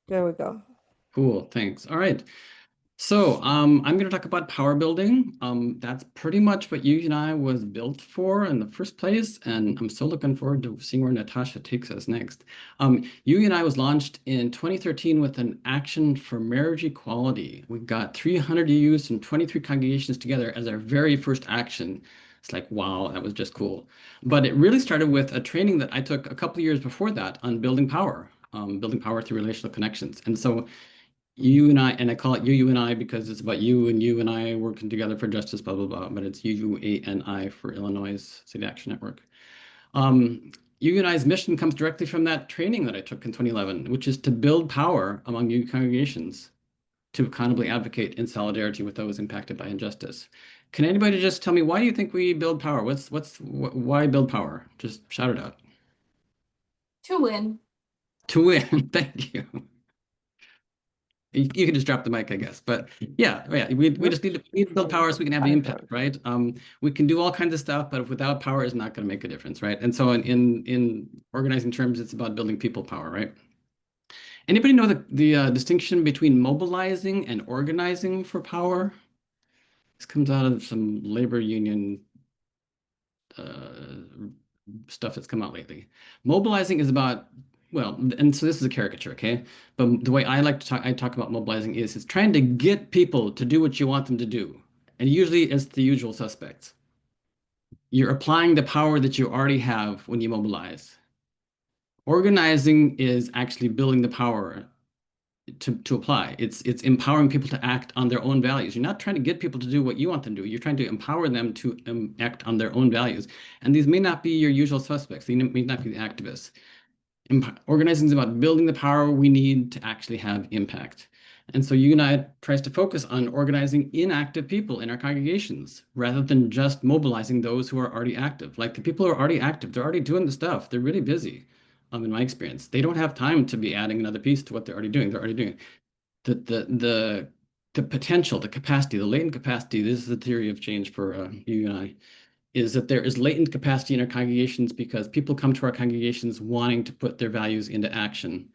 There we go. Cool, thanks. All right. So, I'm going to talk about power building. That's pretty much what you and I was built for in the first place, and I'm so looking forward to seeing where Natasha takes us next. You and I was launched in 2013 with an action for marriage equality. We got 300 UUs from 23 congregations together as our very first action. It's like, wow, that was just cool. But it really started with a training that I took a couple of years before that on building power through relational connections. And so you and I, and I call it you and I because it's about you and I working together for justice, blah, blah, blah. But it's UUANI for Illinois City Action Network. You and I's mission comes directly from that training that I took in 2011, which is to build power among you congregations to accountably advocate in solidarity with those impacted by injustice. Can anybody just tell me why do you think we build power? Why build power? Just shout it out. To win. To win. Thank you. You can just drop the mic, I guess. But yeah, we just need to build power so we can have the impact, right? We can do all kinds of stuff, but without power, it's not going to make a difference, right? And so in organizing terms, it's about building people power, right? Anybody know the distinction between mobilizing and organizing for power? This comes out of some labor union uh, stuff that's come out lately. Mobilizing is about, well, and so this is a caricature, okay? But the way I talk about mobilizing is it's trying to get people to do what you want them to do. And usually it's the usual suspects. You're applying the power that you already have when you mobilize. Organizing is actually building the power to apply. It's empowering people to act on their own values. You're not trying to get people to do what you want them to do. You're trying to empower them to act on their own values. And these may not be your usual suspects. They may not be the activists. Organizing is about building the power we need to actually have impact. And so UUnite tries to focus on organizing inactive people in our congregations rather than just mobilizing those who are already active. Like the people who are already active, they're already doing the stuff. They're really busy, in my experience. They don't have time to be adding another piece to what they're already doing. They're already doing the potential, the capacity, the latent capacity. This is the theory of change for UUI, is that there is latent capacity in our congregations because people come to our congregations wanting to put their values into action,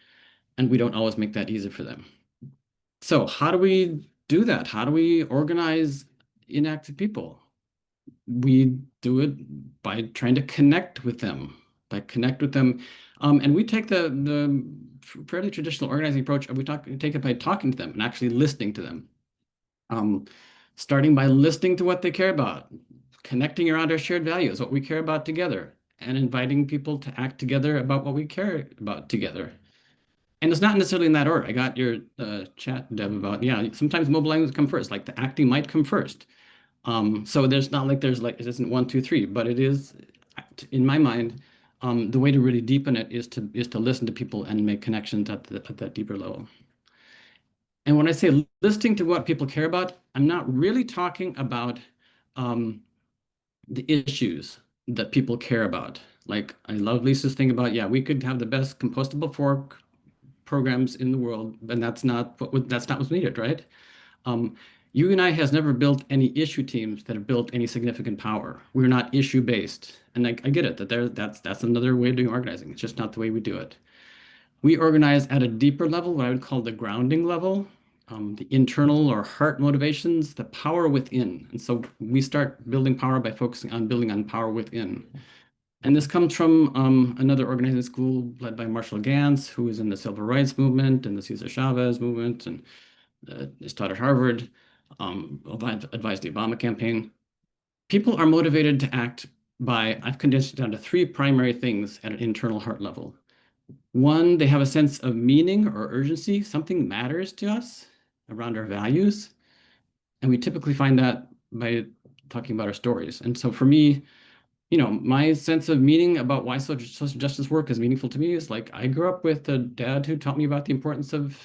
and we don't always make that easy for them. So how do we do that? How do we organize inactive people? We do it by trying to connect with them, and we take the fairly traditional organizing approach. We take it by talking to them and actually listening to them. Starting by listening to what they care about, connecting around our shared values, what we care about together, and inviting people to act together about what we care about together. And it's not necessarily in that order. I got your chat, Deb, about, yeah, sometimes mobilizing come first, like the acting might come first. So there's not like it isn't one, two, three, but it is, in my mind, the way to really deepen it is to listen to people and make connections at that deeper level. And when I say listening to what people care about, I'm not really talking about the issues that people care about. Like I love Lisa's thing about, yeah, we could have the best compostable fork programs in the world, and that's not what's needed, right? UUnite has never built any issue teams that have built any significant power. We're not issue based, and I get it that's another way of doing organizing. It's just not the way we do it. We organize at a deeper level, what I would call the grounding level, the internal or heart motivations, the power within. And so we start building power by focusing on building on power within. And this comes from another organizing school led by Marshall Gantz, who is in the civil rights movement and the Cesar Chavez movement, and is taught at Harvard, advised the Obama campaign. People are motivated to act by, I've condensed it down to three primary things at an internal heart level. One, they have a sense of meaning or urgency. Something matters to us around our values. And we typically find that by talking about our stories. And so for me, my sense of meaning about why social justice work is meaningful to me is like I grew up with a dad who taught me about the importance of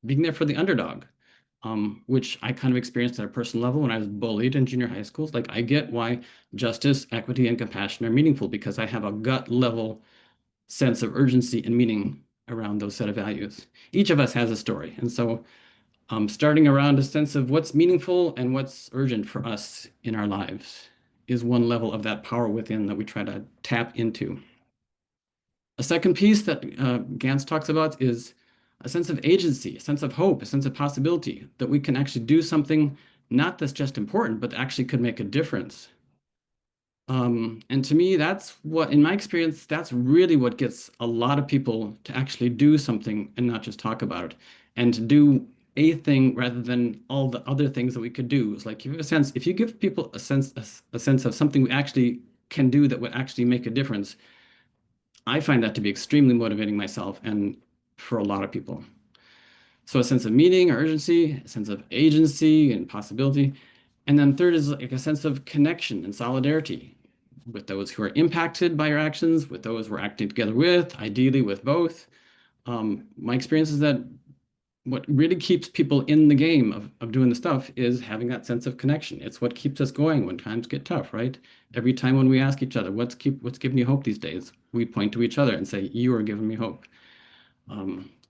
being there for the underdog, which I kind of experienced at a personal level when I was bullied in junior high schools. Like I get why justice, equity, and compassion are meaningful because I have a gut level sense of urgency and meaning around those set of values. Each of us has a story. And so starting around a sense of what's meaningful and what's urgent for us in our lives is one level of that power within that we try to tap into. A second piece that Gantz talks about is a sense of agency, a sense of hope, a sense of possibility that we can actually do something not that's just important, but actually could make a difference. And to me, that's what, in my experience, that's really what gets a lot of people to actually do something and not just talk about it, and to do a thing rather than all the other things that we could do. It's like you have a sense, if you give people a sense of something we actually can do that would actually make a difference, I find that to be extremely motivating myself and for a lot of people. So a sense of meaning, urgency, a sense of agency and possibility. And then third is like a sense of connection and solidarity with those who are impacted by your actions, with those we're acting together with, ideally with both. My experience is that what really keeps people in the game of doing the stuff is having that sense of connection. It's what keeps us going when times get tough, right? Every time when we ask each other, what's giving you hope these days? We point to each other and say, you are giving me hope.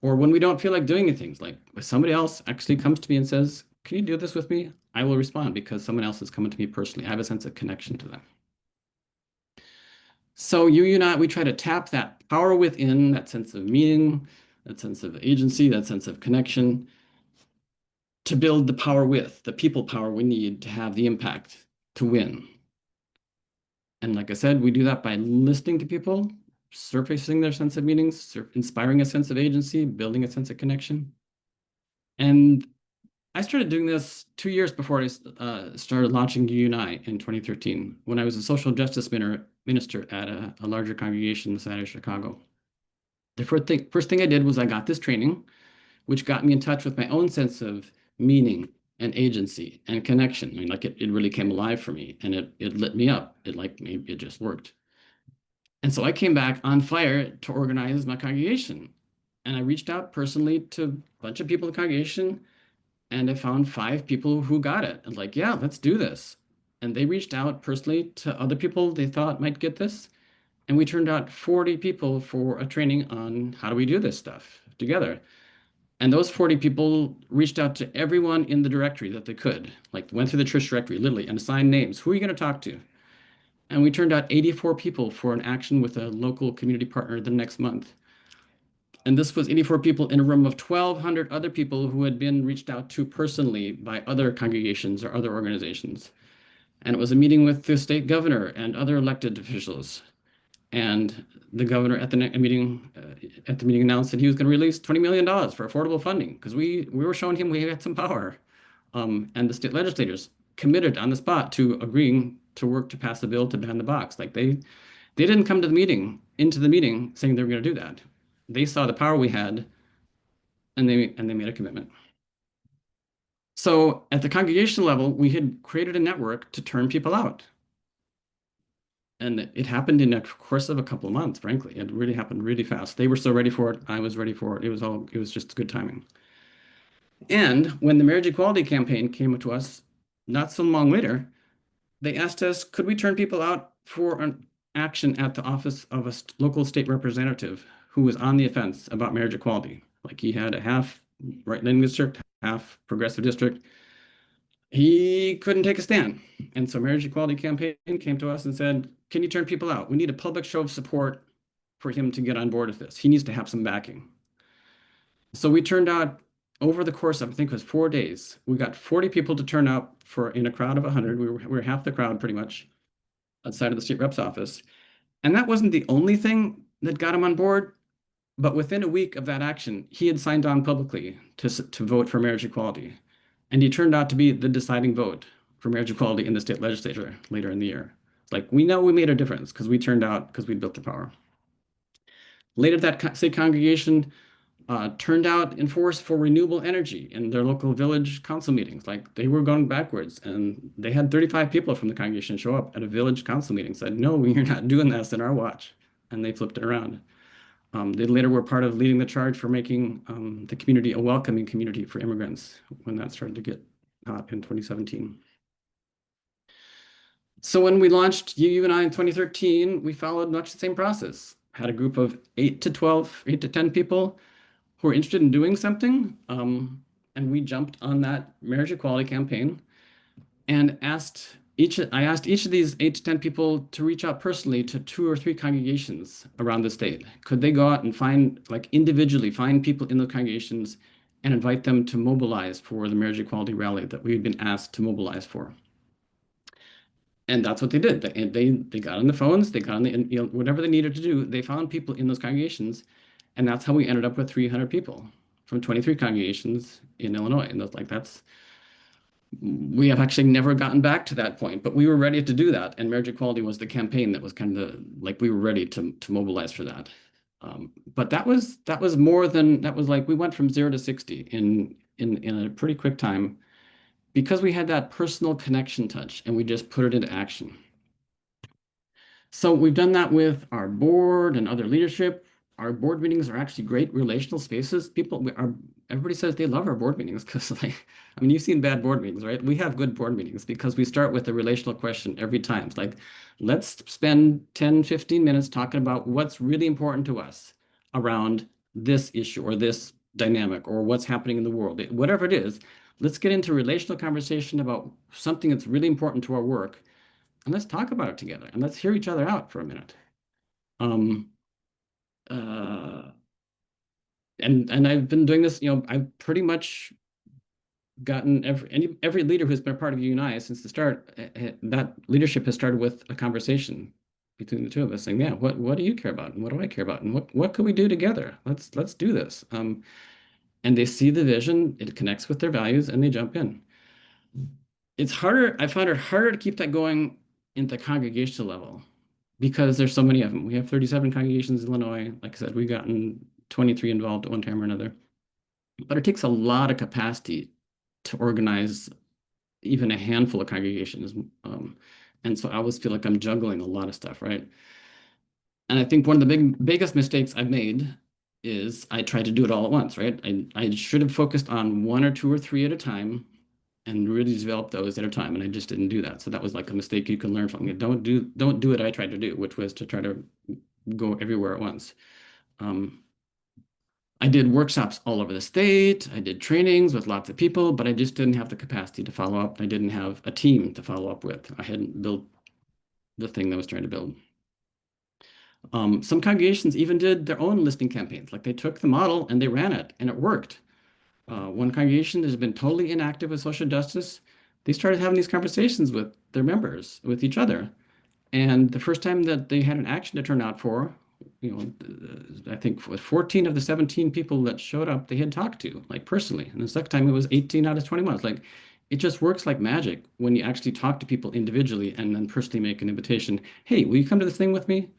Or when we don't feel like doing things, like if somebody else actually comes to me and says, can you do this with me? I will respond because someone else is coming to me personally. I have a sense of connection to them. So you and I, we try to tap that power within, that sense of meaning, that sense of agency, that sense of connection, to build the power with, the people power we need to have the impact to win. And like I said, we do that by listening to people, surfacing their sense of meaning, inspiring a sense of agency, building a sense of connection. And I started doing this 2 years before I started launching UUNI in 2013, when I was a social justice minister at a larger congregation in the city of Chicago. The first thing I did was I got this training, which got me in touch with my own sense of meaning and agency and connection. I mean, like it really came alive for me, and it lit me up. It just worked. And so I came back on fire to organize my congregation. And I reached out personally to a bunch of people in the congregation, and I found 5 people who got it. And like, yeah, let's do this. And they reached out personally to other people they thought might get this. And we turned out 40 people for a training on how do we do this stuff together. And those 40 people reached out to everyone in the directory that they could, like went through the church directory, literally, and assigned names. Who are you going to talk to? And we turned out 84 people for an action with a local community partner the next month. And this was 84 people in a room of 1,200 other people who had been reached out to personally by other congregations or other organizations. And it was a meeting with the state governor and other elected officials. And the governor at the meeting announced that he was going to release $20 million for affordable funding because we were showing him we had some power. And the state legislators committed on the spot to agreeing to work to pass a bill to ban the box. Like they didn't come to into the meeting saying they were going to do that. They saw the power we had, and they made a commitment. So at the congregation level, we had created a network to turn people out. And it happened in the course of a couple of months, frankly. It really happened really fast. They were so ready for it. I was ready for it. It was just good timing. And when the marriage equality campaign came to us, not so long later, they asked us, could we turn people out for an action at the office of a local state representative who was on the offense about marriage equality? Like he had a half right-leaning district, half progressive district. He couldn't take a stand. And so marriage equality campaign came to us and said, can you turn people out? We need a public show of support for him to get on board with this. He needs to have some backing. So we turned out over the course of, I think it was 4 days, we got 40 people to turn out in a crowd of 100. We were half the crowd pretty much outside of the state rep's office. And that wasn't the only thing that got him on board. But within a week of that action, he had signed on publicly to vote for marriage equality. And he turned out to be the deciding vote for marriage equality in the state legislature later in the year. It's like, we know we made a difference because we turned out because we built the power. Later, that state congregation turned out in force for renewable energy in their local village council meetings. Like they were going backwards, and they had 35 people from the congregation show up at a village council meeting, said, no, we're not doing this in our watch. And they flipped it around. They later were part of leading the charge for making the community a welcoming community for immigrants when that started to get hot in 2017. So when we launched UUNI in 2013, we followed much the same process. Had a group of 8 to 10 people who were interested in doing something. And we jumped on that marriage equality campaign and asked I asked each of these 8 to 10 people to reach out personally to 2 or 3 congregations around the state. Could they go out and find, like individually, find people in those congregations and invite them to mobilize for the marriage equality rally that we had been asked to mobilize for? And that's what they did. They got on the phones, they got on the, whatever they needed to do, they found people in those congregations, and that's how we ended up with 300 people from 23 congregations in Illinois. And that's we have actually never gotten back to that point, but we were ready to do that. And marriage equality was the campaign that was kind of like we were ready to mobilize for that. But that was more than that was like we went from 0 to 60 in a pretty quick time because we had that personal connection touch and we just put it into action. So we've done that with our board and other leadership. Our board meetings are actually great relational spaces. Everybody says they love our board meetings because, like, I mean, you've seen bad board meetings, right? We have good board meetings because we start with a relational question every time. It's like, let's spend 10, 15 minutes talking about what's really important to us around this issue or this dynamic or what's happening in the world. Whatever it is, let's get into relational conversation about something that's really important to our work and let's talk about it together and let's hear each other out for a minute. Um, uh, and I've been doing this, I've pretty much gotten every leader who's been a part of UNI since the start, that leadership has started with a conversation between the two of us saying, yeah, what do you care about? And what do I care about? And what could we do together? Let's do this. And they see the vision, it connects with their values, and they jump in. It's harder, I find it harder to keep that going in the congregational level because there's so many of them. We have 37 congregations in Illinois. Like I said, we've gotten 23 involved at one time or another. But it takes a lot of capacity to organize even a handful of congregations. And so I always feel like I'm juggling a lot of stuff, right? And I think one of the biggest mistakes I've made is I tried to do it all at once, right? I should have focused on 1 or 2 or 3 at a time and really develop those at a time. And I just didn't do that. So that was like a mistake you can learn from. Don't do what I tried to do, which was to try to go everywhere at once. I did workshops all over the state. I did trainings with lots of people, but I just didn't have the capacity to follow up. I didn't have a team to follow up with. I hadn't built the thing that I was trying to build. Some congregations even did their own listening campaigns. Like they took the model and they ran it and it worked. One congregation has been totally inactive with social justice. They started having these conversations with their members, with each other. And the first time that they had an action to turn out for, I think with 14 of the 17 people that showed up, they had talked to, like personally. And the second time it was 18 out of 21. It's like, it just works like magic when you actually talk to people individually and then personally make an invitation. Hey, will you come to this thing with me?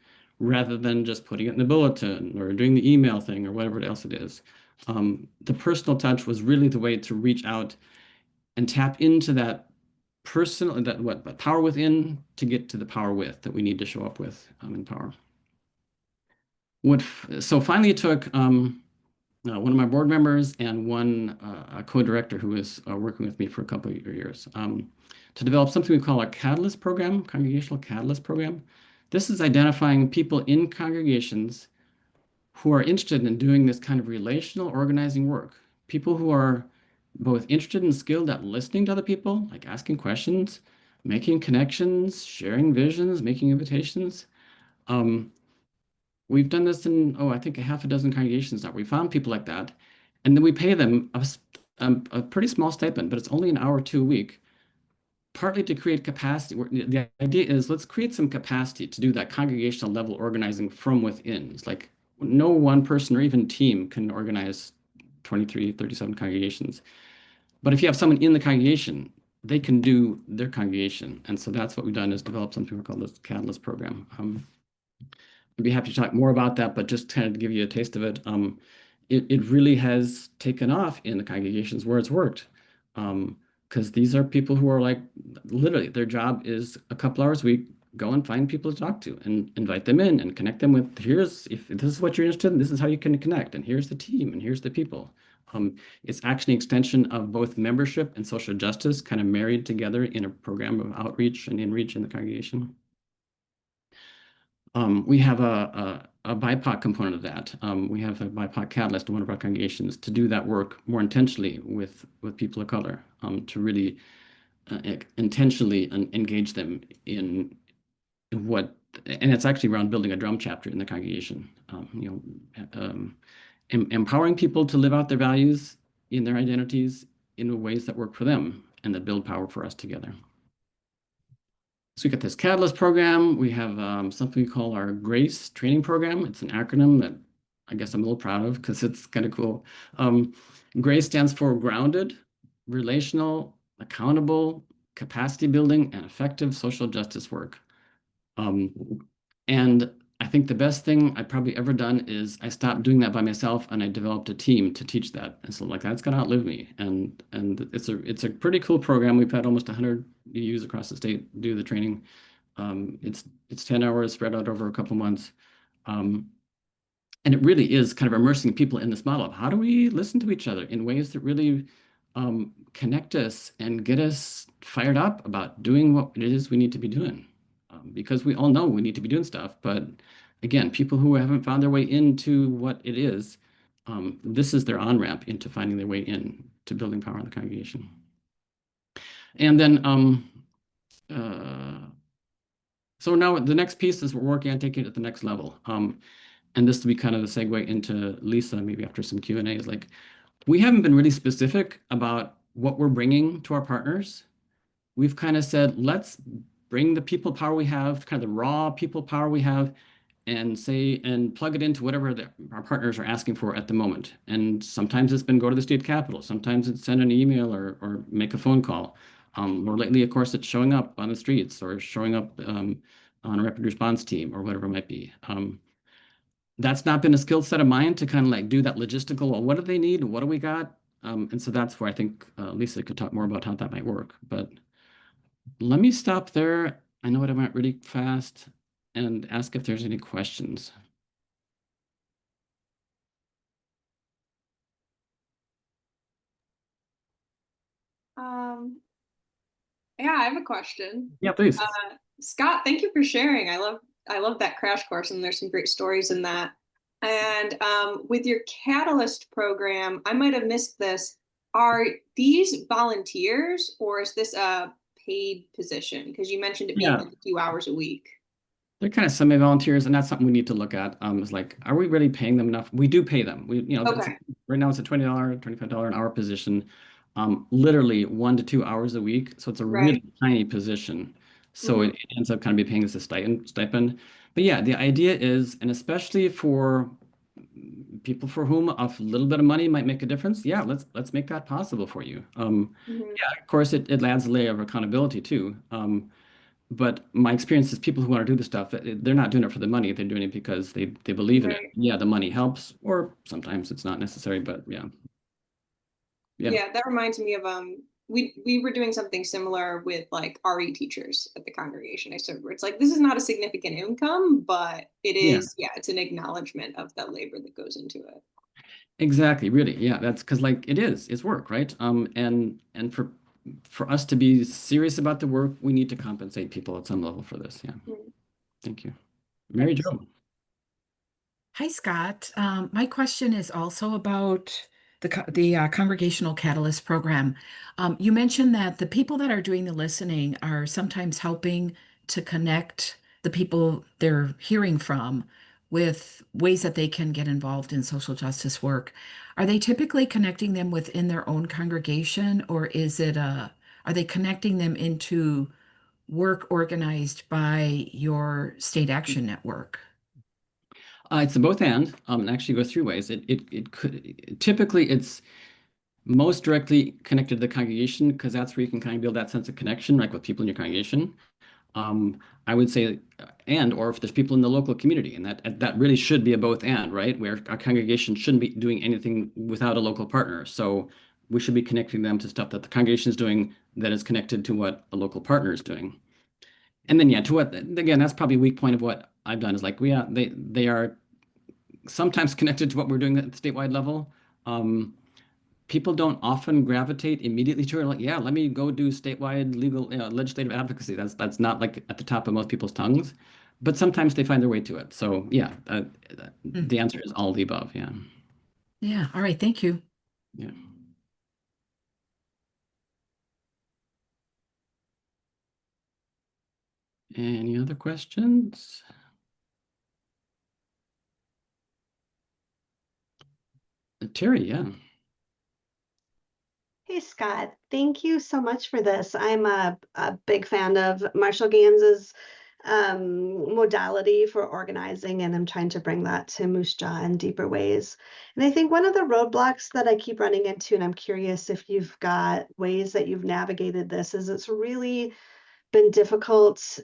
Rather than just putting it in the bulletin or doing the email thing or whatever else it is. The personal touch was really the way to reach out and tap into that personal, that power within to get to the power with that we need to show up with in power. So finally it took one of my board members and one a co-director who was working with me for a couple of years to develop something we call a catalyst program, congregational catalyst program. This is identifying people in congregations who are interested in doing this kind of relational organizing work. People who are both interested and skilled at listening to other people, like asking questions, making connections, sharing visions, making invitations. We've done this in, I think a half a dozen congregations now. We found people like that, and then we pay them a pretty small stipend, but it's only an hour or two a week, partly to create capacity. The idea is let's create some capacity to do that congregational level organizing from within. It's like no one person or even team can organize 23, 37 congregations. But if you have someone in the congregation, they can do their congregation. And so that's what we've done is develop something we call this Catalyst program. I'd be happy to talk more about that, but just kind of to give you a taste of it, it really has taken off in the congregations where it's worked. Because these are people who are like, literally, their job is a couple hours a week, go and find people to talk to and invite them in and connect them with, if this is what you're interested in, this is how you can connect, and here's the team, and here's the people. It's actually an extension of both membership and social justice kind of married together in a program of outreach and inreach in the congregation. We have a BIPOC component of that. We have a BIPOC catalyst in one of our congregations to do that work more intentionally with people of color, to really intentionally engage them in what, and it's actually around building a drum chapter in the congregation. Empowering people to live out their values in their identities in ways that work for them and that build power for us together. So we got this Catalyst program. We have something we call our GRACE training program. It's an acronym that I guess I'm a little proud of because it's kind of cool. GRACE stands for Grounded, Relational, Accountable, Capacity Building, and Effective Social Justice Work. And I think the best thing I've probably ever done is I stopped doing that by myself and I developed a team to teach that. And so like that's gonna outlive me. And it's a pretty cool program. We've had almost 100 UUs across the state do the training. It's 10 hours spread out over a couple months. And it really is kind of immersing people in this model of how do we listen to each other in ways that really connect us and get us fired up about doing what it is we need to be doing. Because we all know we need to be doing stuff, but again, people who haven't found their way into what it is, this is their on-ramp into finding their way in to building power in the congregation. And then, so now the next piece is we're working on taking it to the next level. And this will be kind of the segue into Lisa, maybe after some Q&A, is like, we haven't been really specific about what we're bringing to our partners. We've kind of said, let's bring the people power we have, kind of the raw people power we have, and plug it into whatever our partners are asking for at the moment. And sometimes it's been go to the state capitol. Sometimes it's send an email or make a phone call. More lately, of course, it's showing up on the streets or showing up on a rapid response team or whatever it might be. That's not been a skill set of mine to kind of like do that logistical, well, what do they need? What do we got? And so that's where I think Lisa could talk more about how that might work. But let me stop there. I know I went really fast and ask if there's any questions. Yeah, I have a question. Yeah, please. Scott, thank you for sharing. I love that crash course, and there's some great stories in that. And with your Catalyst program, I might have missed this. Are these volunteers or is this a paid position? Because you mentioned it being Yeah, like a few hours a week. they're kind of semi-volunteers, and that's something we need to look at. It's like, are we really paying them enough? We do pay them. Okay. Right now it's a $20, $25 an hour position, literally 1 to 2 hours a week. So it's a Right. really tiny position. So Hmm. it ends up kind of be paying us a stipend. But yeah, the idea is, and especially for people for whom a little bit of money might make a difference, yeah, let's make that possible for you. Hmm. Yeah, of course, it adds a layer of accountability too. But my experience is people who want to do the stuff, they're not doing it for the money. They're doing it because they believe in it. Right. Yeah, the money helps, or sometimes it's not necessary, but yeah. Yeah. Yeah, that reminds me of we were doing something similar with like RE teachers at the congregation. I said it's like this is not a significant income, but it Yeah, is, yeah, it's an acknowledgement of the labor that goes into it. exactly. Really. Yeah, that's because like it's work, right? And for us to be serious about the work, we need to compensate people at some level for this. Yeah. Mm. Thank you. Mary Thanks. Jo. Hi, Scott. My question is also about the Congregational Catalyst program. You mentioned that the people that are doing the listening are sometimes helping to connect the people they're hearing from with ways that they can get involved in social justice work. Are they typically connecting them within their own congregation, or are they connecting them into work organized by your state action network? It's a both and actually goes three ways. It could typically it's most directly connected to the congregation because that's where you can kind of build that sense of connection, like with people in your congregation. I would say, or if there's people in the local community, and that really should be a both and, right? Where our congregation shouldn't be doing anything without a local partner. So we should be connecting them to stuff that the congregation is doing that is connected to what a local partner is doing. And then yeah, to what again, that's probably a weak point of what I've done is like, yeah, they are sometimes connected to what we're doing at the statewide level. People don't often gravitate immediately to it. Like, yeah, let me go do statewide legal legislative advocacy. That's not like at the top of most people's tongues, but sometimes they find their way to it. So yeah, Hmm. the answer is all the above. Yeah, Yeah. All right. Thank you. yeah. Any other questions? Terry, yeah. Hey, Scott, thank you so much for this. I'm a big fan of Marshall Gans's modality for organizing, and I'm trying to bring that to Moose Jaw in deeper ways. And I think one of the roadblocks that I keep running into, and I'm curious if you've got ways that you've navigated this, is it's really been difficult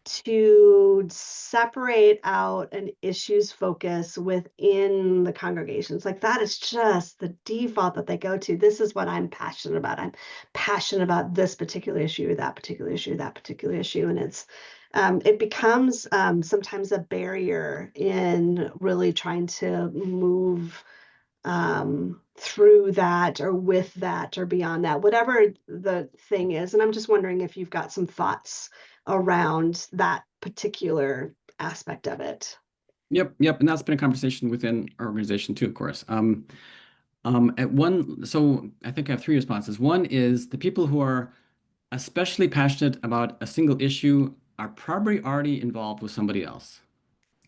to separate out an issues focus within the congregations. Like that is just the default that they go to. This is what I'm passionate about. I'm passionate about this particular issue, that particular issue, that particular issue. And it becomes sometimes a barrier in really trying to move through that or with that or beyond that, whatever the thing is. And I'm just wondering if you've got some thoughts around that particular aspect of it. Yep. And that's been a conversation within our organization too, of course. So I think I have three responses. One is the people who are especially passionate about a single issue are probably already involved with somebody else.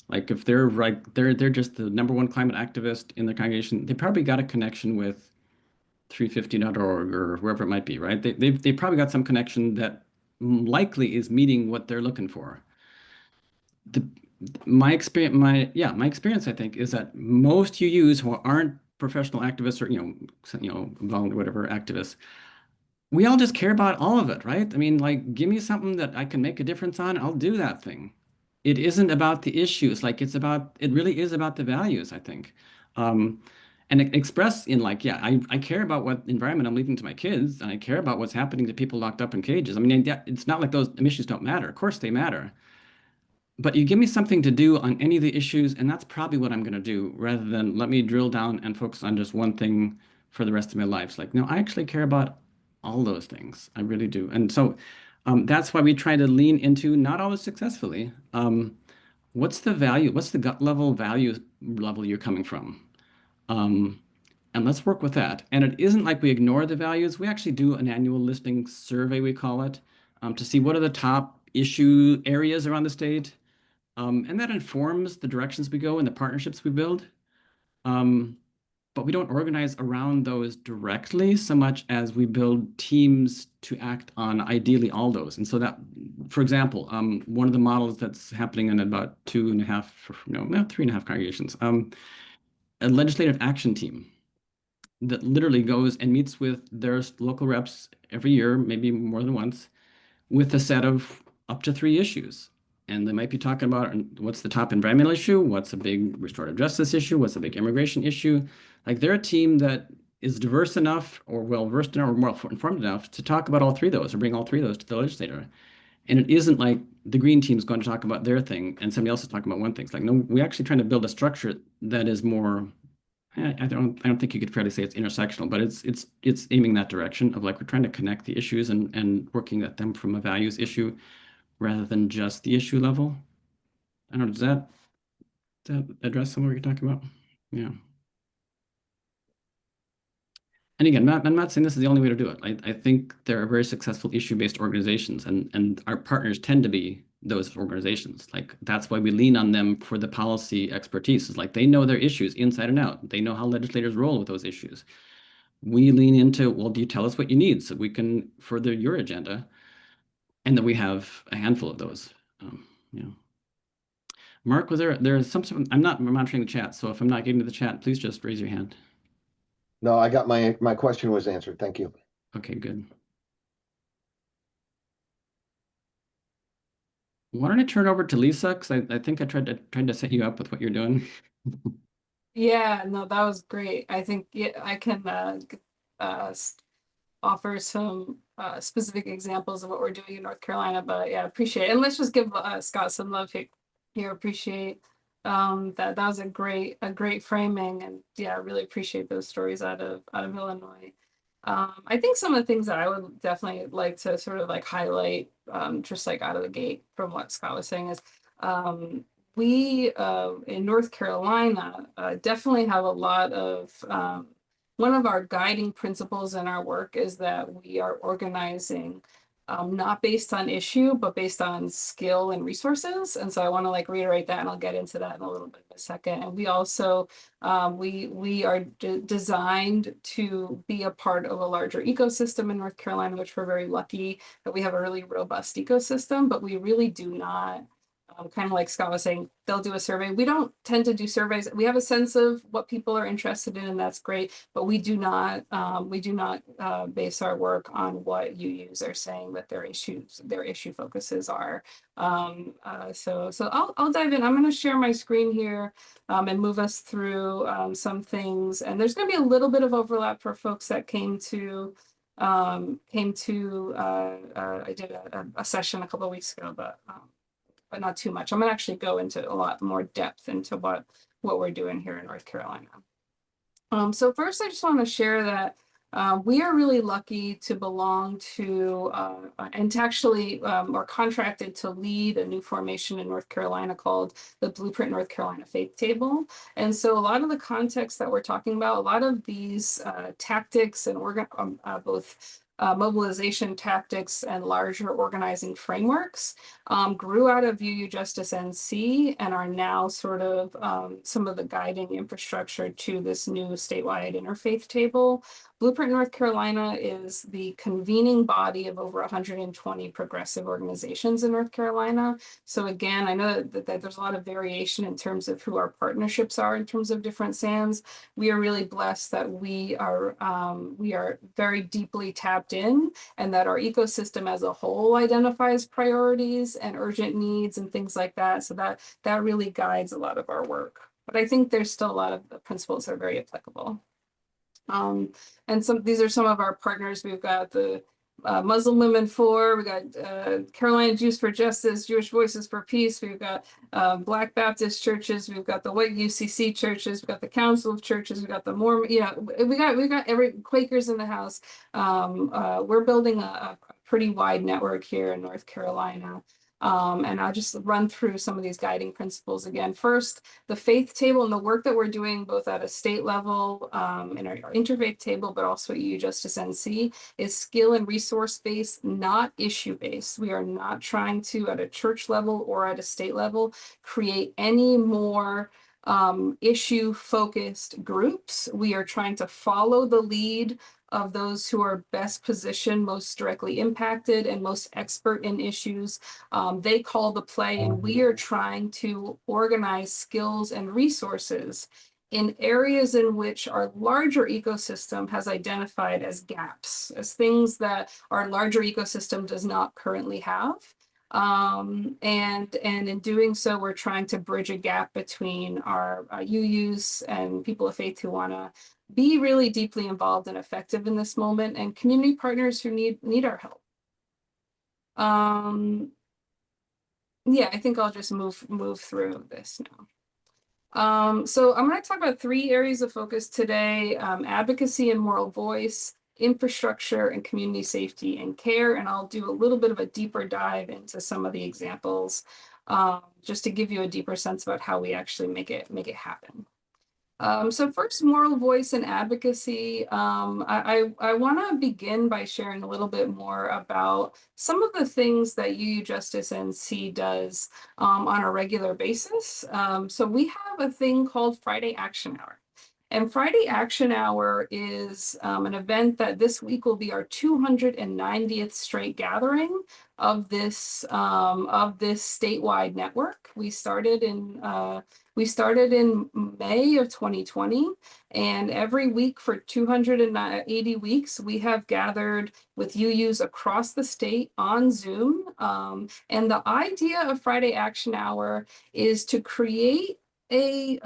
Like if they're they're just the number one climate activist in their congregation, they probably got a connection with 350.org or wherever it might be, right? They've probably got some connection that likely is meeting what they're looking for. My experience, I think, is that most UUs who aren't professional activists or volunteer whatever activists, we all just care about all of it, right? I mean, like, give me something that I can make a difference on, I'll do that thing. It isn't about the issues, like it really is about the values, I think. And express in like, yeah, I care about what environment I'm leaving to my kids, and I care about what's happening to people locked up in cages. I mean, it's not like those issues don't matter. Of course they matter. But you give me something to do on any of the issues, and that's probably what I'm going to do, rather than let me drill down and focus on just one thing for the rest of my life. It's like, no, I actually care about all those things. I really do. And so that's why we try to lean into, not always successfully, what's the value, what's the gut level value level you're coming from? And let's work with that. And it isn't like we ignore the values. We actually do an annual listening survey, we call it, to see what are the top issue areas around the state. And that informs the directions we go and the partnerships we build. But we don't organize around those directly so much as we build teams to act on ideally all those. And so that, for example, one of the models that's happening in about 3.5 congregations, a legislative action team that literally goes and meets with their local reps every year, maybe more than once, with a set of up to 3 issues. And they might be talking about what's the top environmental issue, what's a big restorative justice issue, what's a big immigration issue. Like they're a team that is diverse enough or well-versed enough or more informed enough to talk about all 3 of those or bring all 3 of those to the legislator. And it isn't like the green team's going to talk about their thing and somebody else is talking about one thing. It's like, no, we're actually trying to build a structure that is more, I don't think you could fairly say it's intersectional, but it's aiming that direction of like we're trying to connect the issues and working at them from a values issue rather than just the issue level. I don't know, does that address some of what you're talking about? Yeah. And again, I'm not saying this is the only way to do it. I think there are very successful issue-based organizations, and our partners tend to be those organizations. Like that's why we lean on them for the policy expertise. It's like they know their issues inside and out. They know how legislators roll with those issues. We lean into, well, do you tell us what you need so we can further your agenda? And then we have a handful of those. Mark, was there's some, I'm not monitoring the chat, so if I'm not getting to the chat, please just raise your hand. No, I got my question was answered. Thank you. Okay, good. Why don't I turn over to Lisa? Because I think I tried to set you up with what you're doing. Yeah, no, that was great. I think I can offer some specific examples of what we're doing in North Carolina, but yeah, appreciate it. And let's just give Scott some love here. Appreciate that was a great framing, and yeah, really appreciate those stories out of Illinois. I think some of the things that I would definitely like to sort of like highlight, just like out of the gate from what Scott was saying is, we in North Carolina definitely have a lot of, one of our guiding principles in our work is that we are organizing not based on issue, but based on skill and resources. And so I want to like reiterate that, and I'll get into that in a little bit in a second. And we also, we are designed to be a part of a larger ecosystem in North Carolina, which we're very lucky that we have a really robust ecosystem, but we really do not, kind of like Scott was saying, they'll do a survey. We don't tend to do surveys. We have a sense of what people are interested in, and that's great. But we do not base our work on what UUs are saying that their issue focuses are. So I'll dive in. I'm going to share my screen here and move us through some things. And there's going to be a little bit of overlap for folks that came to. I did a session a couple of weeks ago, but not too much. I'm gonna actually go into a lot more depth into what we're doing here in North Carolina. So first, I just want to share that we are really lucky to belong to and to actually are contracted to lead a new formation in North Carolina called the Blueprint North Carolina Faith Table. And so a lot of the context that we're talking about, a lot of these tactics and both mobilization tactics and larger organizing frameworks grew out of UU Justice NC and are now sort of some of the guiding infrastructure to this new statewide interfaith table. Blueprint North Carolina is the convening body of over 120 progressive organizations in North Carolina. So again, I know that there's a lot of variation in terms of who our partnerships are in terms of different SANs. We are really blessed that we are very deeply tapped in, and that our ecosystem as a whole identifies priorities and urgent needs and things like that. So that really guides a lot of our work. But I think there's still a lot of the principles that are very applicable. And these are some of our partners. We've got the Muslim Women for, we got Carolina Jews for Justice, Jewish Voices for Peace, we've got Black Baptist churches, we've got the white UCC churches, we've got the Council of Churches, we've got the Mormon, we got every Quakers in the house. We're building a pretty wide network here in North Carolina. And I'll just run through some of these guiding principles again. First, the faith table and the work that we're doing both at a state level in our interfaith table, but also at UU Justice NC, is skill and resource based, not issue based. We are not trying to, at a church level or at a state level, create any more issue focused groups. We are trying to follow the lead of those who are best positioned, most directly impacted, and most expert in issues. They call the play, and we are trying to organize skills and resources in areas in which our larger ecosystem has identified as gaps, as things that our larger ecosystem does not currently have. And in doing so, we're trying to bridge a gap between our UUs and people of faith who want to be really deeply involved and effective in this moment, and community partners who need our help. Yeah, I think I'll just move through this now. So I'm going to talk about 3 areas of focus today: advocacy and moral voice, infrastructure, and community safety and care. And I'll do a little bit of a deeper dive into some of the examples, just to give you a deeper sense about how we actually make it happen. So first, moral voice and advocacy. I want to begin by sharing a little bit more about some of the things that UU Justice NC does on a regular basis. So we have a thing called Friday Action Hour. And Friday Action Hour is an event that this week will be our 290th straight gathering of this statewide network. We started in May of 2020, and every week for 280 weeks, we have gathered with UUs across the state on Zoom. And the idea of Friday Action Hour is to create a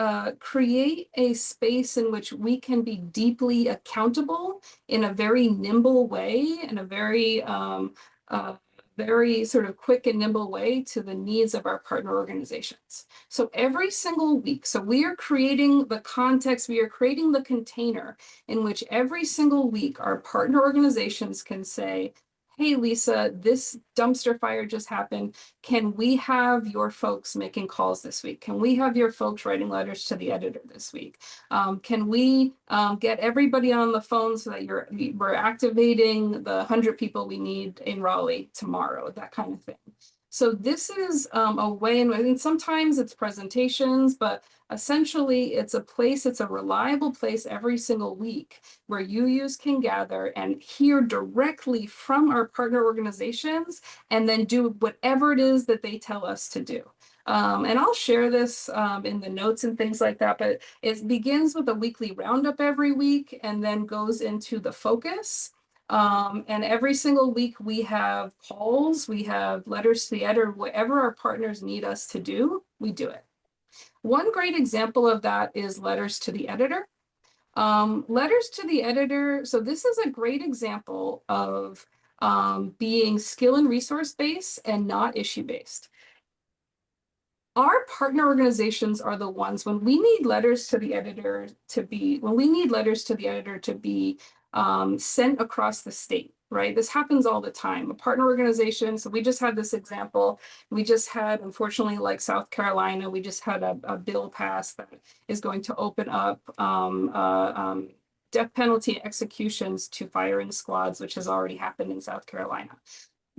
space in which we can be deeply accountable in a very nimble way, in a very sort of quick and nimble way to the needs of our partner organizations. So every single week, so we are creating the context, we are creating the container in which every single week our partner organizations can say, hey, Lisa, this dumpster fire just happened. Can we have your folks making calls this week? Can we have your folks writing letters to the editor this week? Can we get everybody on the phone so that we're activating the 100 people we need in Raleigh tomorrow, that kind of thing. So this is a way and sometimes it's presentations, but essentially it's a reliable place every single week where UUs can gather and hear directly from our partner organizations and then do whatever it is that they tell us to do. And I'll share this in the notes and things like that, but it begins with a weekly roundup every week and then goes into the focus. And every single week we have calls, we have letters to the editor, whatever our partners need us to do, we do it. One great example of that is letters to the editor. Letters to the editor, so this is a great example of being skill and resource based and not issue based. Our partner organizations are the ones when we need letters to the editor to be sent across the state, right? This happens all the time. A partner organization, so we just had this example. We just had, unfortunately, like South Carolina, we just had a bill passed that is going to open up death penalty executions to firing squads, which has already happened in South Carolina.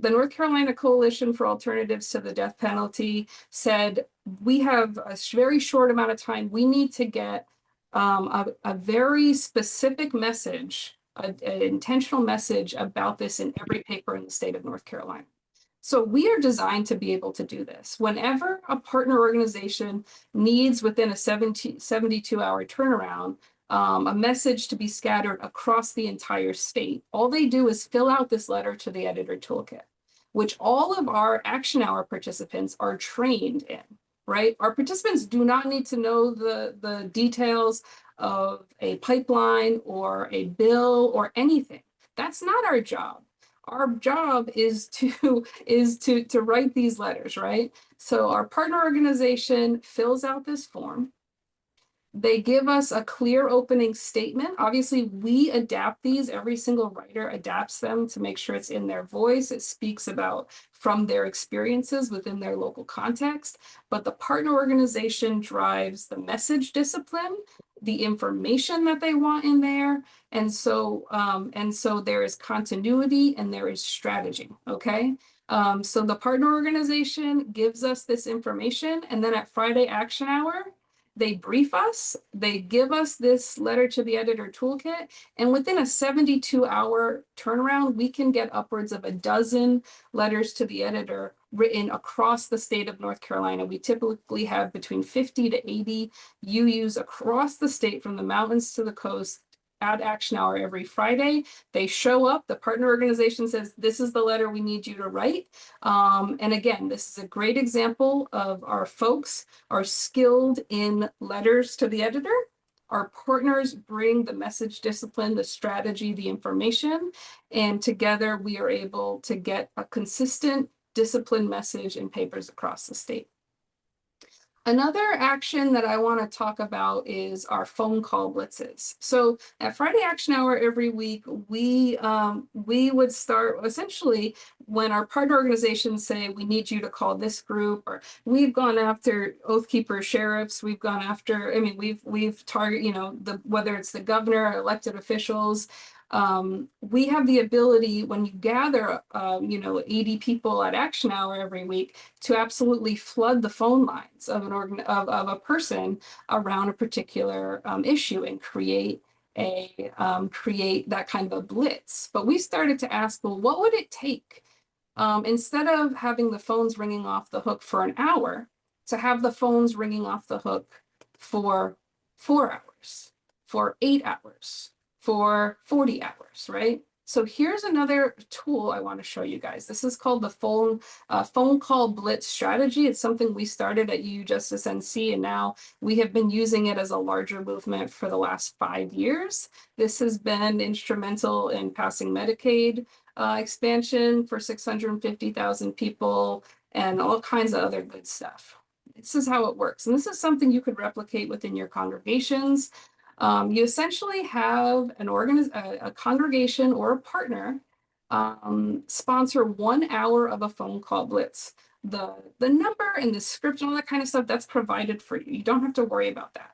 The North Carolina Coalition for Alternatives to the Death Penalty said, we have a very short amount of time. We need to get a very specific message, an intentional message about this in every paper in the state of North Carolina. So we are designed to be able to do this. Whenever a partner organization needs within a 72-hour turnaround, a message to be scattered across the entire state, all they do is fill out this letter to the editor toolkit, which all of our action hour participants are trained in, right? Our participants do not need to know the details of a pipeline or a bill or anything. That's not our job. Our job is to write these letters, right? So our partner organization fills out this form. They give us a clear opening statement. Obviously, we adapt these. Every single writer adapts them to make sure it's in their voice. It speaks about from their experiences within their local context. But the partner organization drives the message discipline, the information that they want in there. And so there is continuity and there is strategy, okay? So the partner organization gives us this information, and then at Friday Action Hour, they brief us, they give us this letter to the editor toolkit, and within a 72-hour turnaround, we can get upwards of a dozen letters to the editor written across the state of North Carolina. We typically have between 50 to 80 UUs across the state from the mountains to the coast at Action Hour every Friday. They show up, the partner organization says, this is the letter we need you to write. And again, this is a great example of our folks are skilled in letters to the editor. Our partners bring the message discipline, the strategy, the information, and together we are able to get a consistent disciplined message in papers across the state. Another action that I want to talk about is our phone call blitzes. So at Friday Action Hour every week, we would start essentially when our partner organizations say, we need you to call this group, or we've gone after Oath Keeper sheriffs, we've gone after, I mean, we've targeted, you know, whether it's the governor or elected officials. We have the ability when you gather, 80 people at Action Hour every week to absolutely flood the phone lines of a person around a particular issue and create that kind of a blitz. But we started to ask, well, what would it take instead of having the phones ringing off the hook for an hour to have the phones ringing off the hook for 4 hours, for 8 hours, for 40 hours, right? So here's another tool I want to show you guys. This is called the phone call blitz strategy. It's something we started at UU Justice NC, and now we have been using it as a larger movement for the last 5 years. This has been instrumental in passing Medicaid expansion for 650,000 people and all kinds of other good stuff. This is how it works. And this is something you could replicate within your congregations. You essentially have a congregation or a partner sponsor 1 hour of a phone call blitz. The number and the script and all that kind of stuff, that's provided for you. You don't have to worry about that.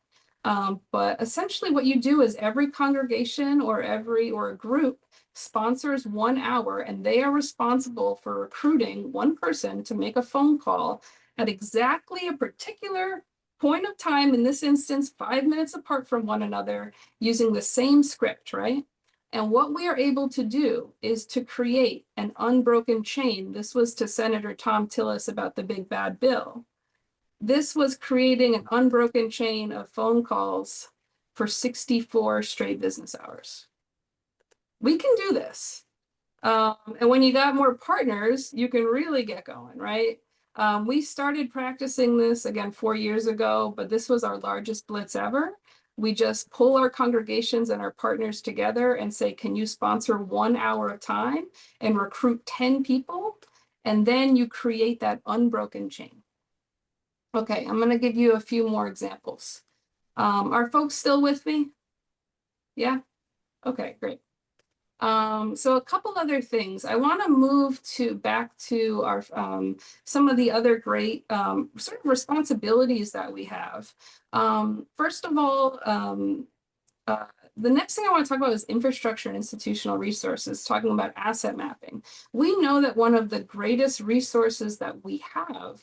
But essentially what you do is every congregation or a group sponsors 1 hour, and they are responsible for recruiting one person to make a phone call at exactly a particular point of time, in this instance, 5 minutes apart from one another, using the same script, right? And what we are able to do is to create an unbroken chain. This was to Senator Tom Tillis about the big bad bill. This was creating an unbroken chain of phone calls for 64 straight business hours. We can do this. And when you got more partners, you can really get going, right? We started practicing this again 4 years ago, but this was our largest blitz ever. We just pull our congregations and our partners together and say, can you sponsor 1 hour at a time and recruit 10 people? And then you create that unbroken chain. Okay, I'm going to give you a few more examples. Are folks still with me? Yeah? Okay, great. So a couple other things. I want to move back to our some of the other great sort of responsibilities that we have. First of all, the next thing I want to talk about is infrastructure and institutional resources, talking about asset mapping. We know that one of the greatest resources that we have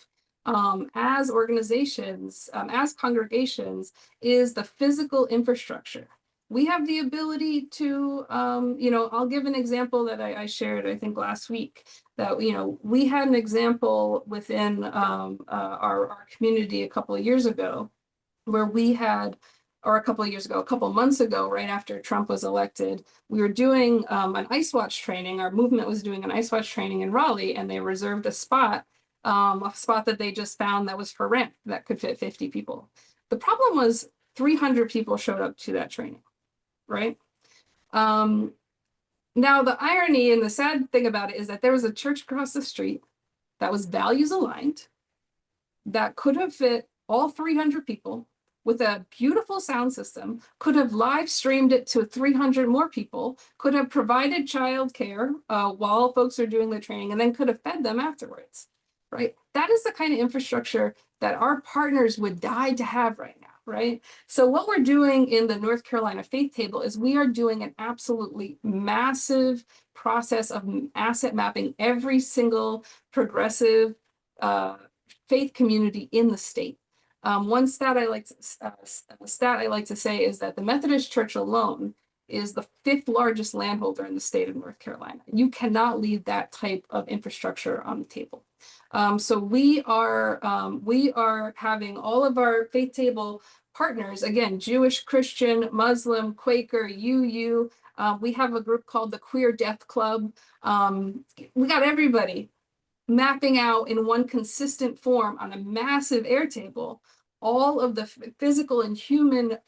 as organizations, as congregations, is the physical infrastructure. We have the ability to, I'll give an example that I shared, I think last week, that, we had an example within our community a couple of years ago, where we had, or a couple months ago, right after Trump was elected, we were doing an ice watch training. Our movement was doing an ice watch training in Raleigh, and they reserved a spot that they just found that was for rent that could fit 50 people. The problem was 300 people showed up to that training, right? Now, the irony and the sad thing about it is that there was a church across the street that was values aligned, that could have fit all 300 people with a beautiful sound system, could have live streamed it to 300 more people, could have provided childcare while folks are doing the training, and then could have fed them afterwards, right? That is the kind of infrastructure that our partners would die to have right now, right? So what we're doing in the North Carolina Faith Table is we are doing an absolutely massive process of asset mapping every single progressive faith community in the state. One stat I like to say is that the Methodist Church alone is the 5th largest landholder in the state of North Carolina. You cannot leave that type of infrastructure on the table. So we are having all of our Faith Table partners, again, Jewish, Christian, Muslim, Quaker, UU. We have a group called the Queer Death Club. We got everybody mapping out in one consistent form on a massive Airtable all of the physical and human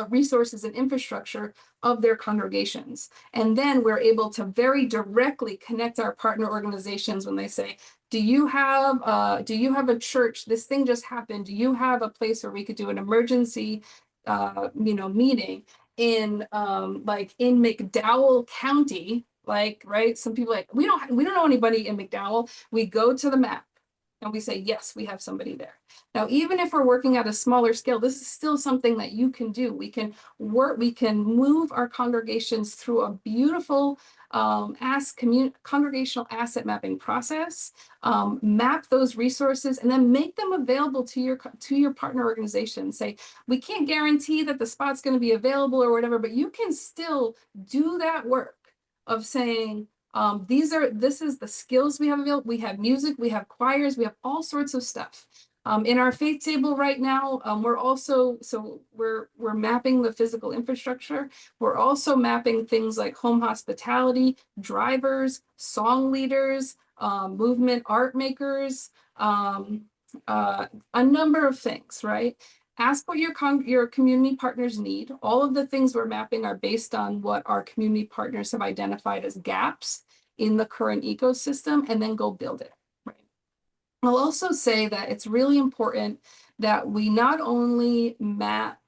resources and infrastructure of their congregations. And then we're able to very directly connect our partner organizations when they say, do you have a church? This thing just happened. Do you have a place where we could do an emergency meeting in in McDowell County? Right? Some people we don't know anybody in McDowell. We go to the map and we say, yes, we have somebody there. Now, even if we're working at a smaller scale, this is still something that you can do. We can move our congregations through a beautiful congregational asset mapping process, map those resources, and then make them available to your partner organization. Say, we can't guarantee that the spot's going to be available or whatever, but you can still do that work of saying, this is the skills we have available. We have music, we have choirs, we have all sorts of stuff. In our Faith Table right now, we're mapping the physical infrastructure. We're also mapping things like home hospitality, drivers, song leaders, movement art makers, a number of things, right? Ask what your community partners need. All of the things we're mapping are based on what our community partners have identified as gaps in the current ecosystem, and then go build it. Right. I'll also say that it's really important that we not only map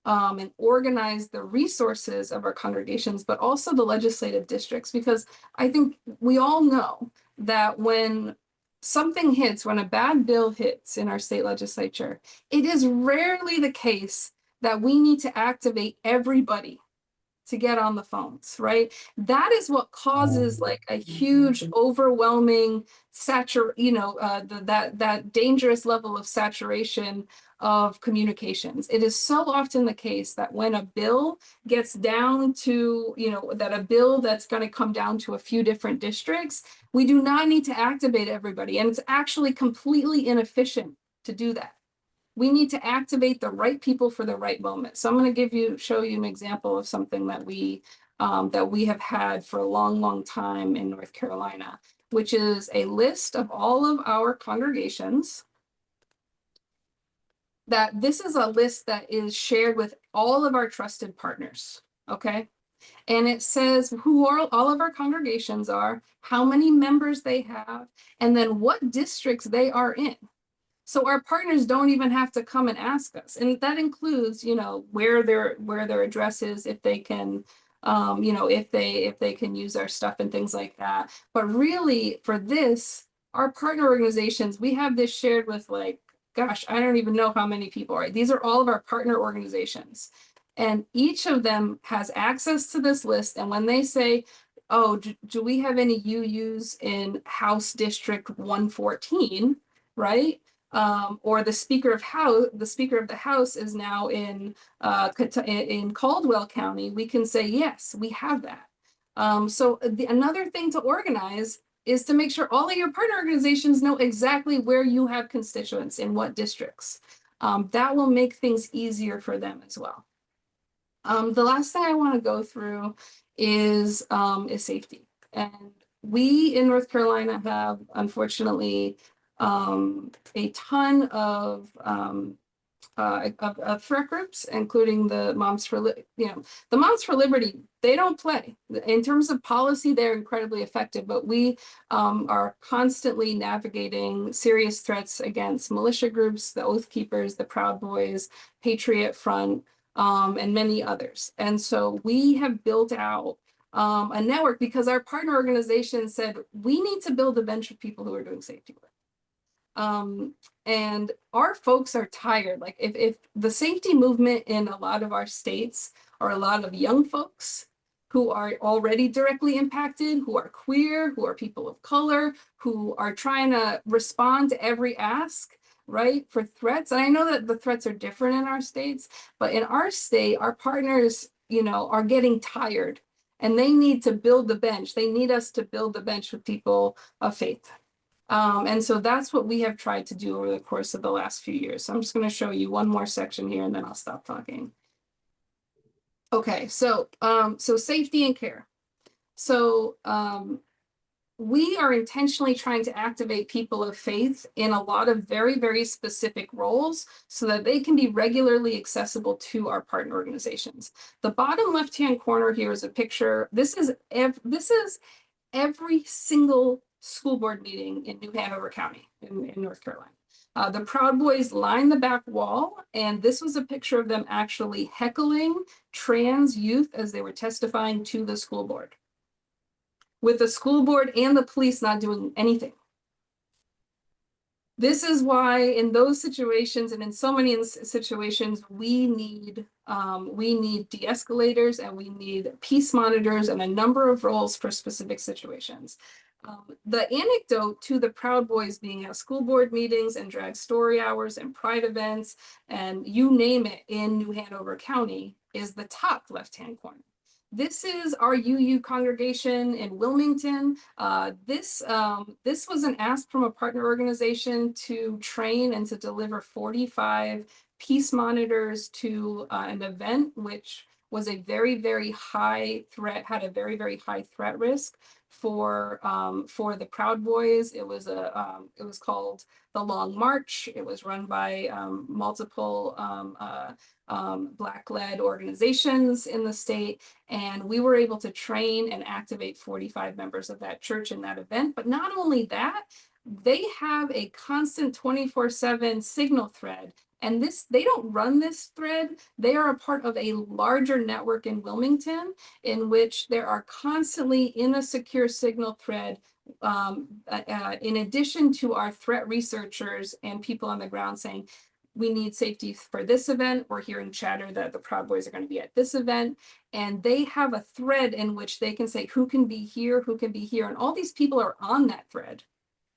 and organize the resources of our congregations, but also the legislative districts, because I think we all know that when something hits, when a bad bill hits in our state legislature, it is rarely the case that we need to activate everybody to get on the phones, right? That is what causes like a huge, overwhelming that dangerous level of saturation of communications. It is so often the case that when a bill gets down to, that a bill that's going to come down to a few different districts, we do not need to activate everybody. And it's actually completely inefficient to do that. We need to activate the right people for the right moment. So I'm going to show you an example of something that we have had for a long, long time in North Carolina, which is a list of all of our congregations. This is a list that is shared with all of our trusted partners, okay? And it says who all of our congregations are, how many members they have, and then what districts they are in. So our partners don't even have to come and ask us. And that includes, where their address is, if they can, if they can use our stuff and things like that. But really for this, our partner organizations, we have this shared with like, gosh, I don't even know how many people, right? These are all of our partner organizations. And each of them has access to this list. And when they say, oh, do we have any UUs in House District 114, right? Or the Speaker of the House is now in Caldwell County, we can say, yes, we have that. So another thing to organize is to make sure all of your partner organizations know exactly where you have constituents in what districts. That will make things easier for them as well. The last thing I want to go through is safety. And we in North Carolina have, unfortunately, a ton of threat groups, including the Moms for Liberty. They don't play. In terms of policy, they're incredibly effective, but we are constantly navigating serious threats against militia groups, the Oath Keepers, the Proud Boys, Patriot Front, and many others. And so we have built out a network because our partner organization said, we need to build a bench of people who are doing safety work. And our folks are tired. Like if the safety movement in a lot of our states are a lot of young folks who are already directly impacted, who are queer, who are people of color, who are trying to respond to every ask, right, for threats. And I know that the threats are different in our states, but in our state, our partners, are getting tired and they need to build the bench. They need us to build the bench with people of faith. And so that's what we have tried to do over the course of the last few years. So I'm just going to show you one more section here and then I'll stop talking. Okay, so safety and care. So we are intentionally trying to activate people of faith in a lot of very, very specific roles so that they can be regularly accessible to our partner organizations. The bottom left-hand corner here is a picture. This is every single school board meeting in New Hanover County in North Carolina. The Proud Boys line the back wall, and this was a picture of them actually heckling trans youth as they were testifying to the school board, with the school board and the police not doing anything. This is why in those situations and in so many situations, we need de-escalators and we need peace monitors and a number of roles for specific situations. The anecdote to the Proud Boys being at school board meetings and drag story hours and pride events and you name it in New Hanover County is the top left-hand corner. This is our UU congregation in Wilmington. This was an ask from a partner organization to train and to deliver 45 peace monitors to an event which was a very, very high threat, had a very, very high threat risk for the Proud Boys. It was called the Long March. It was run by multiple Black-led organizations in the state, and we were able to train and activate 45 members of that church in that event. But not only that, they have a constant 24/7 signal thread And they don't run this thread. They are a part of a larger network in Wilmington in which there are constantly in a secure signal thread, in addition to our threat researchers and people on the ground saying, we need safety for this event. We're hearing chatter that the Proud Boys are going to be at this event. And they have a thread in which they can say who can be here, who can be here. And all these people are on that thread,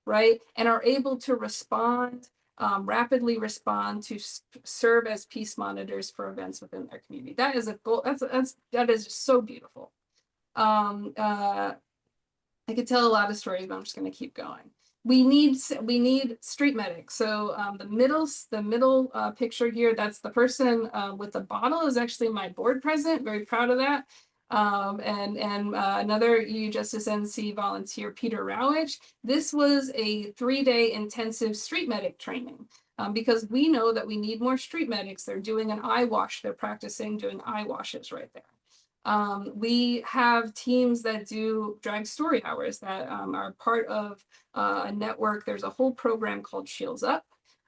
right? And are able to respond, rapidly respond to serve as peace monitors for events within their community. That is a goal. That is just so beautiful. I could tell a lot of stories, but I'm just going to keep going. We need street medics. So the middle picture here, that's the person with the bottle is actually my board president. Very proud of that. Another EU Justice NC volunteer, Peter Rowich. This was a 3-day intensive street medic training because we know that we need more street medics. They're doing an eye wash. They're practicing doing eye washes right there. We have teams that do drag story hours that are part of a network. There's a whole program called Shields Up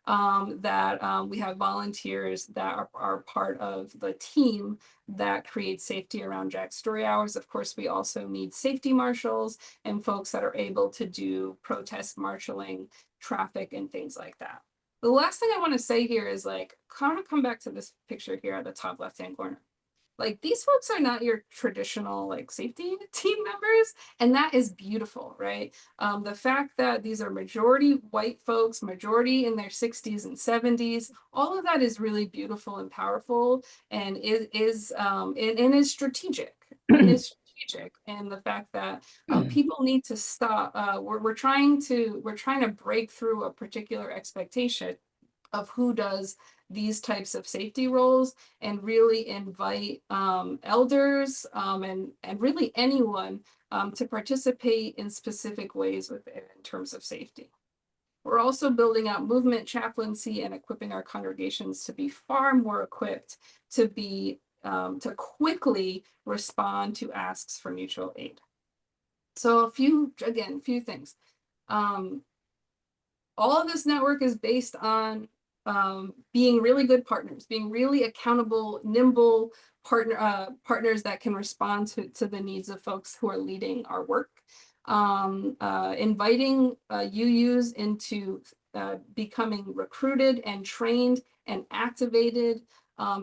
that we have volunteers that are part of the team that creates safety around drag story hours. Of course, we also need safety marshals and folks that are able to do protest marshaling, traffic, and things like that. The last thing I want to say here is like, kind of come back to this picture here at the top left-hand corner. Like these folks are not your traditional like safety team members, and that is beautiful, right? The fact that these are majority white folks, majority in their 60s and 70s, all of that is really beautiful and powerful, and is strategic. And is strategic, and the fact that people need to stop. We're trying to break through a particular expectation of who does these types of safety roles and really invite elders and really anyone to participate in specific ways in terms of safety. We're also building out movement chaplaincy and equipping our congregations to be far more equipped to be to quickly respond to asks for mutual aid. So a few things. All of this network is based on being really good partners, being really accountable, nimble partners that can respond to the needs of folks who are leading our work. Inviting UUs into becoming recruited and trained and activated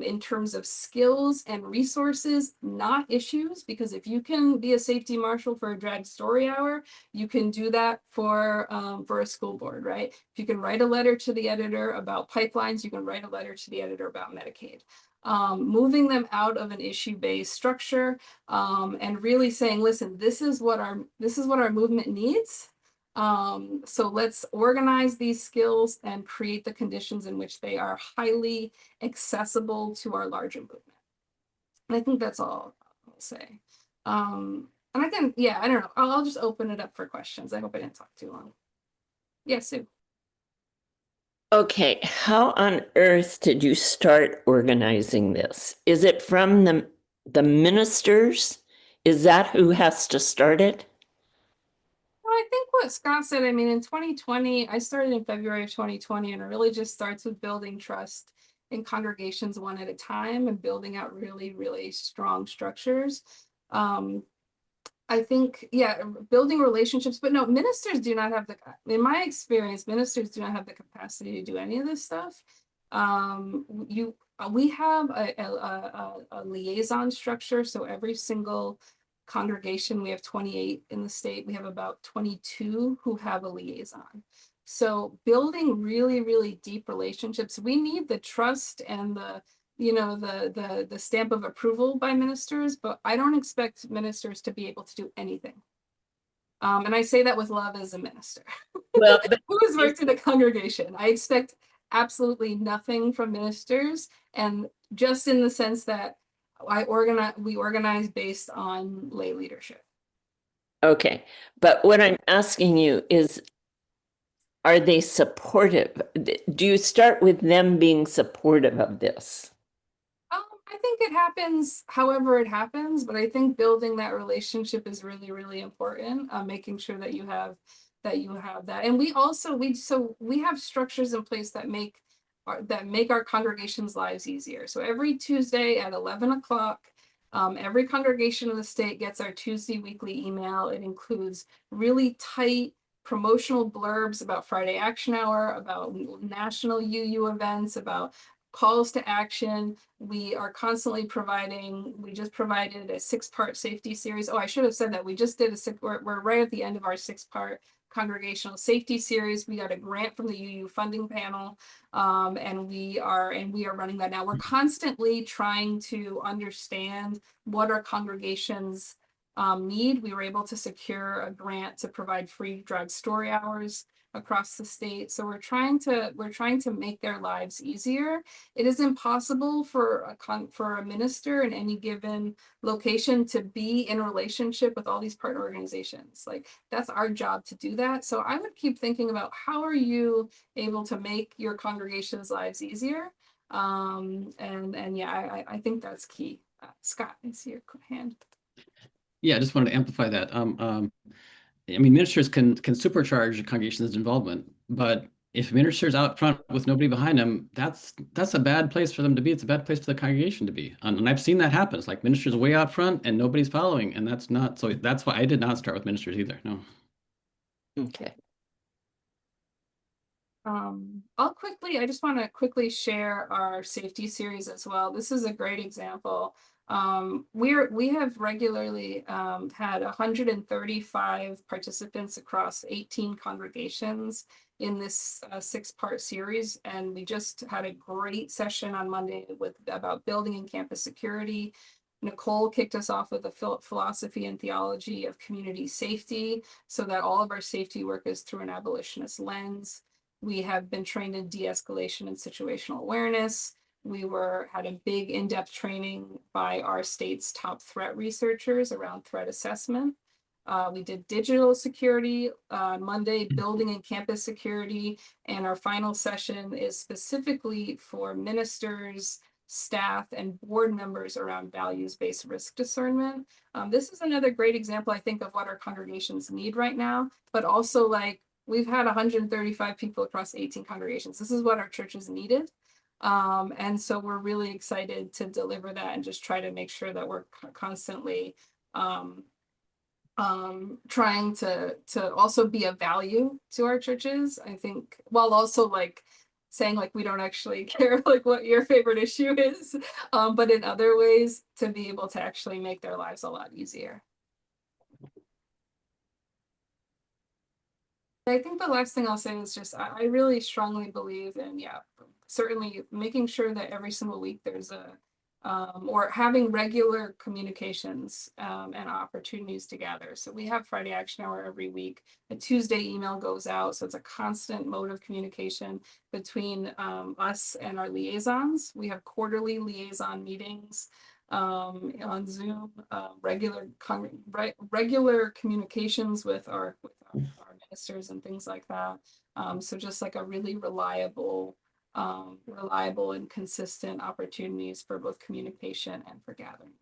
in terms of skills and resources, not issues, because if you can be a safety marshal for a drag story hour, you can do that for a school board, right? If you can write a letter to the editor about pipelines, you can write a letter to the editor about Medicaid. Moving them out of an issue-based structure and really saying, listen, this is what our movement needs. So let's organize these skills and create the conditions in which they are highly accessible to our larger movement. And I think that's all I'll say. And I don't know, I'll just open it up for questions. I hope I didn't talk too long. Yeah, Sue. Okay, how on earth did you start organizing this? Is it from the ministers? Is that who has to start it? Well, I think what Scott said, I mean, in 2020, I started in February of 2020, and it really just starts with building trust in congregations one at a time and building out really, really strong structures. I think, yeah, building relationships, but no, ministers do not have in my experience, ministers do not have the capacity to do any of this stuff. We have a liaison structure. So every single congregation, we have 28 in the state. We have about 22 who have a liaison. So building really, really deep relationships, we need the trust and the stamp of approval by ministers, but I don't expect ministers to be able to do anything. And I say that with love as a minister Well, who has worked in a congregation. I expect absolutely nothing from ministers, and just in the sense that we organize based on lay leadership. Okay, but what I'm asking you is, are they supportive? Do you start with them being supportive of this? I think it happens however it happens, but I think building that relationship is really, really important. Making sure that you have that. And we have structures in place that make that make our congregations' lives easier. So every Tuesday at 11 o'clock, every congregation in the state gets our Tuesday weekly email. It includes really tight promotional blurbs about Friday Action Hour, about national UU events, about calls to action. We are constantly providing, we just provided a 6-part safety series. Oh, I should have said that. We just did we're right at the end of our 6-part congregational safety series. We got a grant from the UU funding panel, and we are running that now. We're constantly trying to understand what our congregations need. We were able to secure a grant to provide free drug story hours across the state. So we're trying to make their lives easier. It is impossible for a minister in any given location to be in a relationship with all these partner organizations. Like, that's our job to do that. So I would keep thinking about, how are you able to make your congregation's lives easier? And yeah, I think that's key. Scott, I see your hand. Yeah, I just wanted to amplify that. I mean, ministers can supercharge a congregation's involvement, but if a minister's out front with nobody behind them, that's a bad place for them to be. It's a bad place for the congregation to be. And I've seen that happen. It's like ministers way out front and nobody's following, and that's not, so that's why I did not start with ministers either. No. Okay. I just want to quickly share our safety series as well. This is a great example. We have regularly had 135 participants across 18 congregations in this 6-part series, and we just had a great session on Monday about building and campus security. Nicole kicked us off with a philosophy and theology of community safety, so that all of our safety work is through an abolitionist lens. We have been trained in de-escalation and situational awareness. We had a big in-depth training by our state's top threat researchers around threat assessment. We did digital security on Monday, building and campus security, and our final session is specifically for ministers, staff, and board members around values-based risk discernment. This is another great example, I think, of what our congregations need right now, but also, like, we've had 135 people across 18 congregations. This is what our churches needed. And so we're really excited to deliver that and just try to make sure that we're constantly trying to also be of value to our churches, I think, while also like saying like we don't actually care like what your favorite issue is, but in other ways to be able to actually make their lives a lot easier. I think the last thing I'll say is just, I really strongly believe in, yeah, certainly making sure that every single week there's or having regular communications and opportunities to gather. So we have Friday Action Hour every week. A Tuesday email goes out. So it's a constant mode of communication between us and our liaisons. We have quarterly liaison meetings on Zoom, regular communications with our ministers and things like that. So just like a really reliable and consistent opportunities for both communication and for gathering.